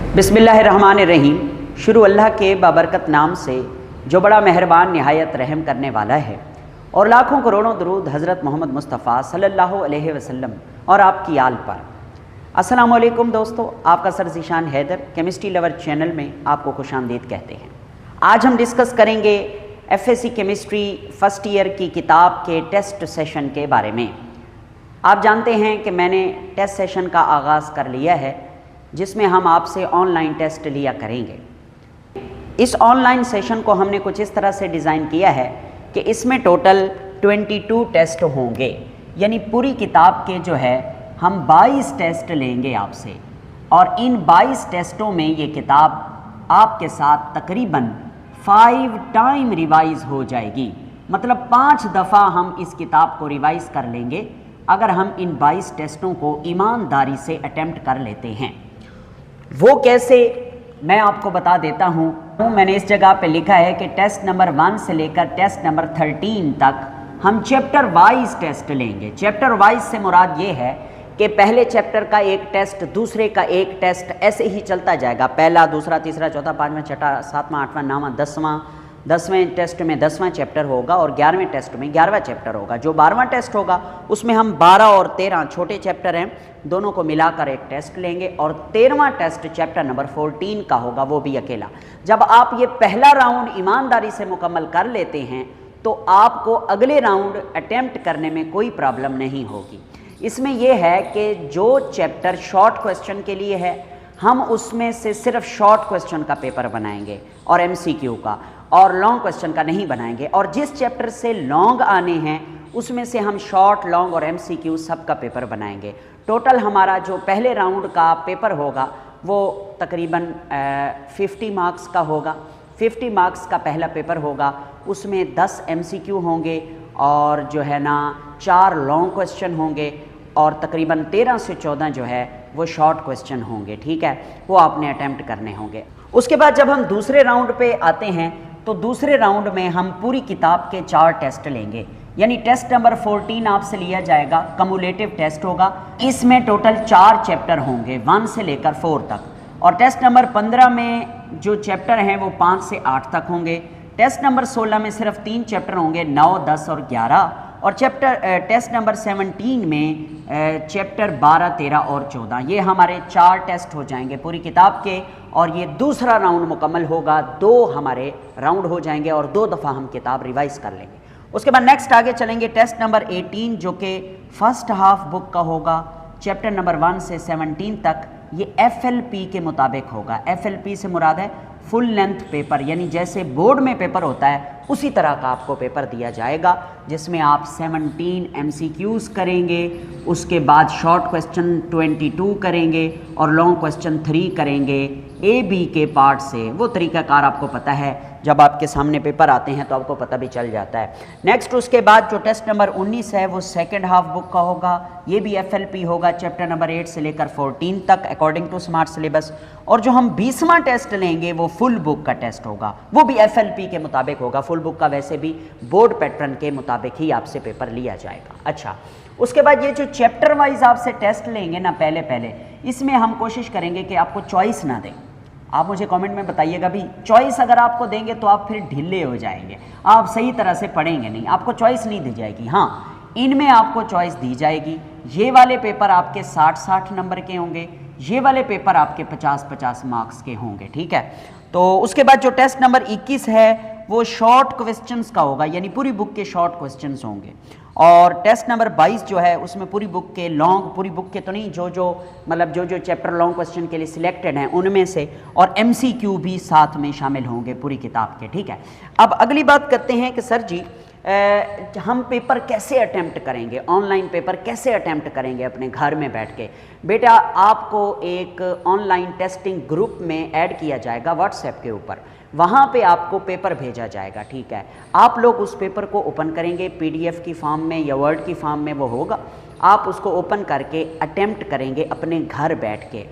बिस्मिल्लाहिर्रहमानिर्रहीम। शुरू अल्लाह के बाबरकत नाम से जो बड़ा मेहरबान निहायत रहम करने वाला है, और लाखों करोड़ों दरूद हज़रत मोहम्मद मुस्तफ़ा सल्लल्लाहु अलैहि वसल्लम और आपकी आल पर। अस्सलामु अलैकुम दोस्तों, आपका sir Zeeshan Haider chemistry lover channel में आपको खुशामदीद कहते हैं। आज हम डिस्कस करेंगे एफएससी केमिस्ट्री फ़र्स्ट ईयर की किताब के टेस्ट सेशन के बारे में। आप जानते हैं कि मैंने टेस्ट सेशन का आगाज़ कर लिया है, जिसमें हम आपसे ऑनलाइन टेस्ट लिया करेंगे। इस ऑनलाइन सेशन को हमने कुछ इस तरह से डिज़ाइन किया है कि इसमें टोटल 22 टेस्ट होंगे, यानी पूरी किताब के जो है हम 22 टेस्ट लेंगे आपसे, और इन 22 टेस्टों में ये किताब आपके साथ तकरीबन 5 टाइम रिवाइज़ हो जाएगी। मतलब 5 दफ़ा हम इस किताब को रिवाइज़ कर लेंगे अगर हम इन 22 टेस्टों को ईमानदारी से अटेम्प्ट कर लेते हैं। वो कैसे, मैं आपको बता देता हूँ। मैंने इस जगह पे लिखा है कि टेस्ट नंबर 1 से लेकर टेस्ट नंबर 13 तक हम चैप्टर वाइज टेस्ट लेंगे। चैप्टर वाइज से मुराद ये है कि पहले चैप्टर का एक टेस्ट, दूसरे का एक टेस्ट, ऐसे ही चलता जाएगा। पहला, दूसरा, तीसरा, चौथा, पाँचवां, छठा, सातवां, आठवां, नौवां, 10वें टेस्ट में 10वां चैप्टर होगा और 11वें टेस्ट में 11वां चैप्टर होगा। जो 12वां टेस्ट होगा उसमें हम 12 और 13 छोटे चैप्टर हैं, दोनों को मिलाकर एक टेस्ट लेंगे, और 13वां टेस्ट चैप्टर नंबर 14 का होगा, वो भी अकेला। जब आप ये पहला राउंड ईमानदारी से मुकम्मल कर लेते हैं तो आपको अगले राउंड अटेम्प्ट करने में कोई प्रॉब्लम नहीं होगी। इसमें यह है कि जो चैप्टर शॉर्ट क्वेश्चन के लिए है, हम उसमें से सिर्फ शॉर्ट क्वेश्चन का पेपर बनाएंगे और एमसीक्यू का, और लॉन्ग क्वेश्चन का नहीं बनाएंगे। और जिस चैप्टर से लॉन्ग आने हैं उसमें से हम शॉर्ट, लॉन्ग और एमसीक्यू सब का पेपर बनाएंगे। टोटल हमारा जो पहले राउंड का पेपर होगा वो तकरीबन 50 मार्क्स का होगा। 50 मार्क्स का पहला पेपर होगा, उसमें 10 एमसीक्यू होंगे और जो है ना 4 लॉन्ग क्वेश्चन होंगे, और तकरीबन 13 से 14 जो है वो शॉर्ट क्वेश्चन होंगे। ठीक है, वो आपने अटैम्प्ट करने होंगे। उसके बाद जब हम दूसरे राउंड पे आते हैं तो दूसरे राउंड में हम पूरी किताब के 4 टेस्ट लेंगे। यानी टेस्ट नंबर 14 आपसे लिया जाएगा, कम्युलेटिव टेस्ट होगा। इसमें टोटल 4 चैप्टर होंगे 1 से लेकर 4 तक, और टेस्ट नंबर 15 में जो चैप्टर हैं वो 5 से 8 तक होंगे। टेस्ट नंबर 16 में सिर्फ 3 चैप्टर होंगे, 9, 10 और 11, और टेस्ट नंबर 17 में चैप्टर 12, 13 और 14। ये हमारे 4 टेस्ट हो जाएंगे पूरी किताब के, और ये दूसरा राउंड मुकम्मल होगा। 2 हमारे राउंड हो जाएंगे और 2 दफ़ा हम किताब रिवाइज कर लेंगे। उसके बाद नेक्स्ट आगे चलेंगे टेस्ट नंबर 18, जो कि फर्स्ट हाफ बुक का होगा, चैप्टर नंबर 1 से 17 तक। ये FLP के मुताबिक होगा। FLP से मुराद है फुल लेंथ पेपर, यानी जैसे बोर्ड में पेपर होता है उसी तरह का आपको पेपर दिया जाएगा, जिसमें आप 17 MCQs करेंगे, उसके बाद शॉर्ट क्वेश्चन 22 करेंगे और लॉन्ग क्वेश्चन 3 करेंगे AB के पार्ट से। वो तरीक़ाकार आपको पता है, जब आपके सामने पेपर आते हैं तो आपको पता भी चल जाता है। नेक्स्ट उसके बाद जो टेस्ट नंबर 19 है वो सेकेंड हाफ बुक का होगा। ये भी FLP होगा, चैप्टर नंबर 8 से लेकर 14 तक अकॉर्डिंग टू स्मार्ट सिलेबस। और जो हम 20वां टेस्ट लेंगे वो फुल बुक का टेस्ट होगा, वो भी FLP के मुताबिक होगा। फुल बुक का वैसे भी बोर्ड पैटर्न के मुताबिक ही आपसे पेपर लिया जाएगा। अच्छा, उसके बाद ये जो चैप्टर वाइज आपसे टेस्ट लेंगे ना पहले, इसमें हम कोशिश करेंगे कि आपको चॉइस ना दें। आप मुझे कमेंट में बताइएगा भी, चॉइस अगर आपको देंगे तो आप फिर ढीले हो जाएंगे, आप सही तरह से पढ़ेंगे नहीं, आपको चॉइस नहीं दी जाएगी। हाँ, इनमें आपको चॉइस दी जाएगी। ये वाले पेपर आपके 60-60 नंबर के होंगे, ये वाले पेपर आपके 50-50 मार्क्स के होंगे। ठीक है, तो उसके बाद जो टेस्ट नंबर 21 है वो शॉर्ट क्वेश्चंस का होगा, यानी पूरी बुक के शॉर्ट क्वेश्चंस होंगे। और टेस्ट नंबर 22 जो है उसमें पूरी बुक के लॉन्ग, पूरी बुक के तो नहीं, जो चैप्टर लॉन्ग क्वेश्चन के लिए सिलेक्टेड हैं उनमें से, और MCQ भी साथ में शामिल होंगे पूरी किताब के। ठीक है, अब अगली बात करते हैं कि सर जी हम पेपर कैसे अटेम्प्ट करेंगे, ऑनलाइन पेपर कैसे अटेम्प्ट करेंगे अपने घर में बैठ के। बेटा, आपको एक ऑनलाइन टेस्टिंग ग्रुप में ऐड किया जाएगा व्हाट्सएप के ऊपर, वहाँ पे आपको पेपर भेजा जाएगा। ठीक है, आप लोग उस पेपर को ओपन करेंगे, PDF की फॉर्म में या वर्ड की फॉर्म में वो होगा, आप उसको ओपन करके अटेम्प्ट करेंगे अपने घर बैठ के।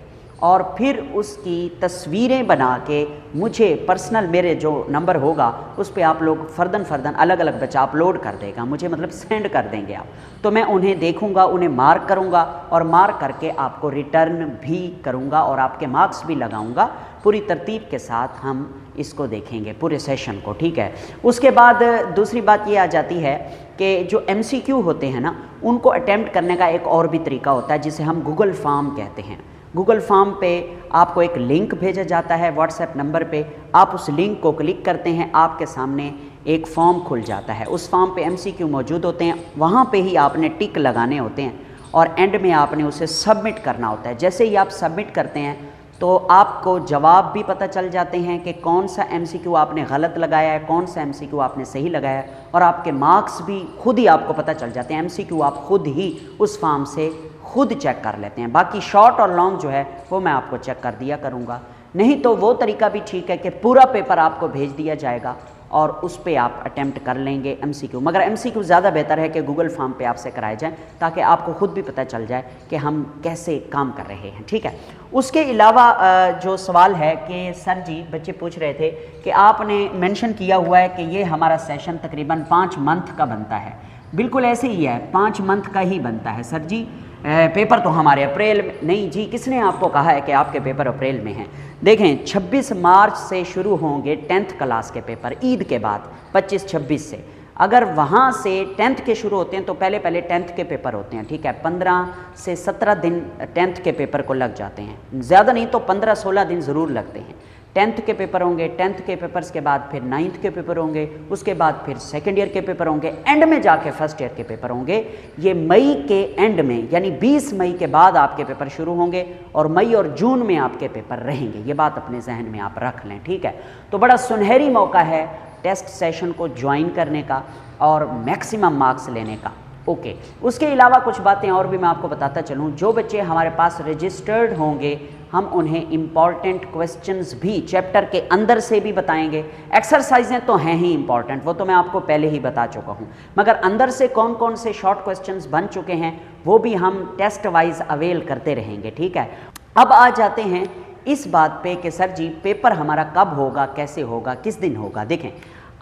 और फिर उसकी तस्वीरें बना के मुझे पर्सनल मेरे जो नंबर होगा उस पर आप लोग फ़र्दन अलग अलग बच्चा अपलोड कर देगा, मुझे मतलब सेंड कर देंगे आप, तो मैं उन्हें देखूंगा, उन्हें मार्क करूंगा और मार्क करके आपको रिटर्न भी करूंगा और आपके मार्क्स भी लगाऊंगा। पूरी तरतीब के साथ हम इसको देखेंगे पूरे सेशन को, ठीक है। उसके बाद दूसरी बात ये आ जाती है कि जो MCQ होते हैं ना, उनको अटैम्प्ट करने का एक और भी तरीका होता है जिसे हम गूगल फॉर्म कहते हैं। गूगल फॉर्म पे आपको एक लिंक भेजा जाता है व्हाट्सएप नंबर पे, आप उस लिंक को क्लिक करते हैं, आपके सामने एक फॉर्म खुल जाता है। उस फॉर्म पे MCQ मौजूद होते हैं, वहाँ पे ही आपने टिक लगाने होते हैं और एंड में आपने उसे सबमिट करना होता है। जैसे ही आप सबमिट करते हैं तो आपको जवाब भी पता चल जाते हैं कि कौन सा MCQ आपने गलत लगाया है, कौन सा MCQ आपने सही लगाया है, और आपके मार्क्स भी खुद ही आपको पता चल जाते हैं। MCQ आप खुद ही उस फॉर्म से खुद चेक कर लेते हैं। बाकी शॉर्ट और लॉन्ग जो है वो मैं आपको चेक कर दिया करूँगा। नहीं तो वो तरीका भी ठीक है कि पूरा पेपर आपको भेज दिया जाएगा और उस पर आप अटैम्प्ट कर लेंगे MCQ, मगर MCQ ज़्यादा बेहतर है कि गूगल फॉर्म पे आपसे कराए जाएं ताकि आपको खुद भी पता चल जाए कि हम कैसे काम कर रहे हैं, ठीक है। उसके अलावा जो सवाल है कि सर जी बच्चे पूछ रहे थे कि आपने मेंशन किया हुआ है कि ये हमारा सेशन तकरीबन 5 मंथ का बनता है। बिल्कुल ऐसे ही है, 5 मंथ का ही बनता है सर जी। पेपर तो हमारे अप्रैल में नहीं जी, किसने आपको कहा है कि आपके पेपर अप्रैल में हैं? देखें 26 मार्च से शुरू होंगे 10th क्लास के पेपर, ईद के बाद 25-26 से। अगर वहाँ से 10th के शुरू होते हैं तो पहले 10th के पेपर होते हैं, ठीक है। 15 से 17 दिन 10th के पेपर को लग जाते हैं, ज़्यादा नहीं तो 15-16 दिन ज़रूर लगते हैं। 10th के पेपर होंगे, 10th के पेपर्स के बाद फिर 9th के पेपर होंगे, उसके बाद फिर सेकेंड ईयर के पेपर होंगे, एंड में जाके फर्स्ट ईयर के पेपर होंगे। ये मई के एंड में यानी 20 मई के बाद आपके पेपर शुरू होंगे और मई और जून में आपके पेपर रहेंगे। ये बात अपने जहन में आप रख लें, ठीक है। तो बड़ा सुनहरी मौका है टेस्ट सेशन को ज्वाइन करने का और मैक्सिमम मार्क्स लेने का, ओके। उसके अलावा कुछ बातें और भी मैं आपको बताता चलूँ। जो बच्चे हमारे पास रजिस्टर्ड होंगे हम उन्हें इम्पॉर्टेंट क्वेश्चंस भी चैप्टर के अंदर से भी बताएंगे। एक्सरसाइजें तो हैं ही इम्पॉर्टेंट, वो तो मैं आपको पहले ही बता चुका हूँ, मगर अंदर से कौन कौन से शॉर्ट क्वेश्चंस बन चुके हैं वो भी हम टेस्ट वाइज अवेल करते रहेंगे, ठीक है। अब आ जाते हैं इस बात पे कि सर जी पेपर हमारा कब होगा, कैसे होगा, किस दिन होगा। देखें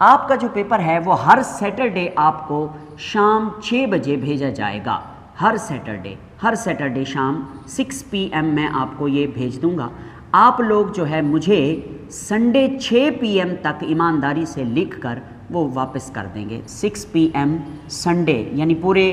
आपका जो पेपर है वो हर सैटरडे आपको शाम 6 बजे भेजा जाएगा। हर सैटरडे शाम 6 PM मैं आपको ये भेज दूंगा। आप लोग जो है मुझे संडे 6 PM तक ईमानदारी से लिख कर वो वापस कर देंगे। 6 PM संडे यानी पूरे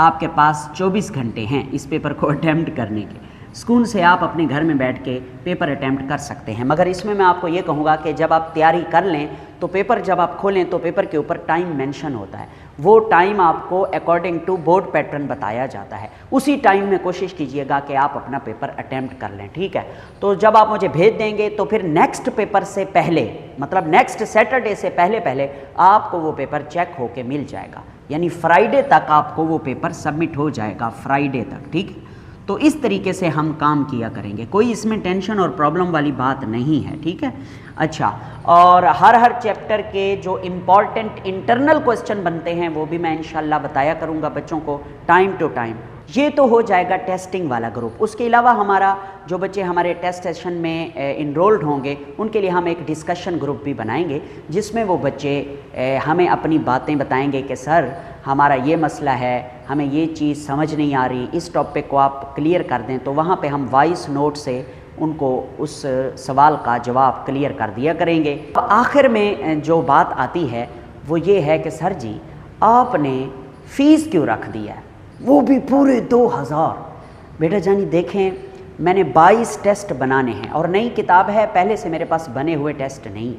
आपके पास 24 घंटे हैं इस पेपर को अटैम्प्ट करने के। सुकून से आप अपने घर में बैठ के पेपर अटैम्प्ट कर सकते हैं, मगर इसमें मैं आपको ये कहूँगा कि जब आप तैयारी कर लें तो पेपर जब आप खोलें तो पेपर के ऊपर टाइम मेंशन होता है। वो टाइम आपको अकॉर्डिंग टू बोर्ड पैटर्न बताया जाता है, उसी टाइम में कोशिश कीजिएगा कि आप अपना पेपर अटैम्प्ट कर लें, ठीक है। तो जब आप मुझे भेज देंगे तो फिर नेक्स्ट पेपर से पहले मतलब नेक्स्ट सैटरडे से पहले आपको वो पेपर चेक होके मिल जाएगा, यानी फ्राइडे तक आपको वो पेपर सबमिट हो जाएगा, फ्राइडे तक, ठीक है। तो इस तरीके से हम काम किया करेंगे, कोई इसमें टेंशन और प्रॉब्लम वाली बात नहीं है, ठीक है। अच्छा, और हर चैप्टर के जो इम्पॉर्टेंट इंटरनल क्वेश्चन बनते हैं वो भी मैं इंशाल्लाह बताया करूँगा बच्चों को टाइम टू टाइम। ये तो हो जाएगा टेस्टिंग वाला ग्रुप। उसके अलावा हमारा जो बच्चे हमारे टेस्ट सेशन में इनरोल्ड होंगे उनके लिए हम एक डिस्कशन ग्रुप भी बनाएंगे जिसमें वो बच्चे हमें अपनी बातें बताएंगे कि सर हमारा ये मसला है, हमें ये चीज़ समझ नहीं आ रही, इस टॉपिक को आप क्लियर कर दें। तो वहाँ पे हम वॉइस नोट से उनको उस सवाल का जवाब क्लियर कर दिया करेंगे। आखिर में जो बात आती है वो ये है कि सर जी आपने फ़ीस क्यों रख दिया है, वो भी पूरे 2000। बेटा जानी देखें मैंने 22 टेस्ट बनाने हैं और नई किताब है, पहले से मेरे पास बने हुए टेस्ट नहीं।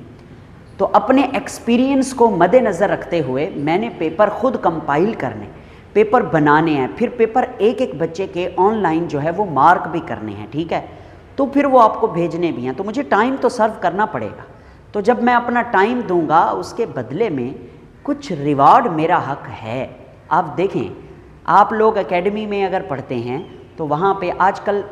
तो अपने एक्सपीरियंस को मद्देनज़र रखते हुए मैंने पेपर ख़ुद कंपाइल करने, पेपर बनाने हैं, फिर पेपर एक एक बच्चे के ऑनलाइन जो है वो मार्क भी करने हैं, ठीक है। तो फिर वो आपको भेजने भी हैं, तो मुझे टाइम तो सर्व करना पड़ेगा। तो जब मैं अपना टाइम दूंगा उसके बदले में कुछ रिवार्ड मेरा हक है। आप देखें आप लोग एकेडमी में अगर पढ़ते हैं तो वहाँ पे आजकल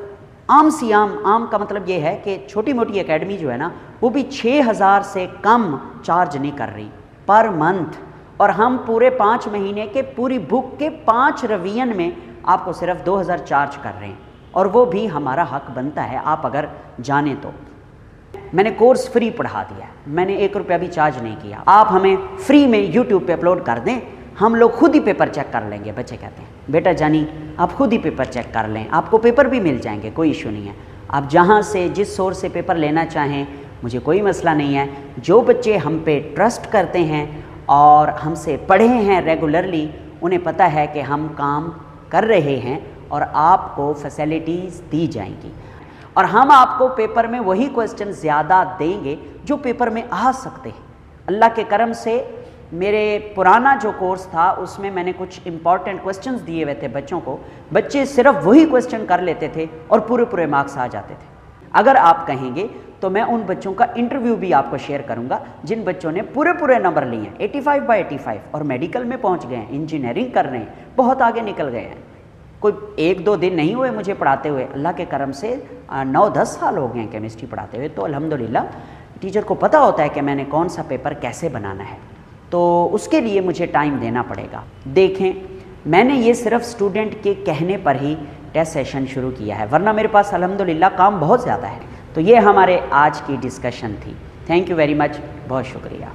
आम का मतलब ये है कि छोटी मोटी एकेडमी जो है ना वो भी 6000 से कम चार्ज नहीं कर रही पर मंथ, और हम पूरे 5 महीने के पूरी बुक के 5 रिवीजन में आपको सिर्फ 2000 चार्ज कर रहे हैं। और वो भी हमारा हक बनता है, आप अगर जाने तो। मैंने कोर्स फ्री पढ़ा दिया है, मैंने 1 रुपया भी चार्ज नहीं किया। आप हमें फ्री में यूट्यूब पे अपलोड कर दें, हम लोग खुद ही पेपर चेक कर लेंगे। बच्चे कहते हैं बेटा जानी आप खुद ही पेपर चेक कर लें, आपको पेपर भी मिल जाएंगे, कोई इशू नहीं है। आप जहाँ से जिस सोर्स से पेपर लेना चाहें, मुझे कोई मसला नहीं है। जो बच्चे हम पे ट्रस्ट करते हैं और हमसे पढ़े हैं रेगुलरली, उन्हें पता है कि हम काम कर रहे हैं और आपको फैसिलिटीज़ दी जाएंगी और हम आपको पेपर में वही क्वेश्चन ज़्यादा देंगे जो पेपर में आ सकते हैं। अल्लाह के करम से मेरे पुराना जो कोर्स था उसमें मैंने कुछ इंपॉर्टेंट क्वेश्चंस दिए हुए थे बच्चों को, बच्चे सिर्फ वही क्वेश्चन कर लेते थे और पूरे पूरे मार्क्स आ जाते थे। अगर आप कहेंगे तो मैं उन बच्चों का इंटरव्यू भी आपको शेयर करूंगा जिन बच्चों ने पूरे पूरे नंबर लिए हैं 85/85 और मेडिकल में पहुंच गए हैं, इंजीनियरिंग कर रहे हैं, बहुत आगे निकल गए हैं। कोई 1-2 दिन नहीं हुए मुझे पढ़ाते हुए, अल्लाह के करम से 9-10 साल हो गए हैं केमिस्ट्री पढ़ाते हुए। तो अल्हम्दुलिल्लाह टीचर को पता होता है कि मैंने कौन सा पेपर कैसे बनाना है, तो उसके लिए मुझे टाइम देना पड़ेगा। देखें मैंने ये सिर्फ स्टूडेंट के कहने पर ही टेस्ट सेशन शुरू किया है, वरना मेरे पास अल्हम्दुलिल्लाह काम बहुत ज़्यादा है। तो ये हमारे आज की डिस्कशन थी। थैंक यू वेरी मच, बहुत शुक्रिया।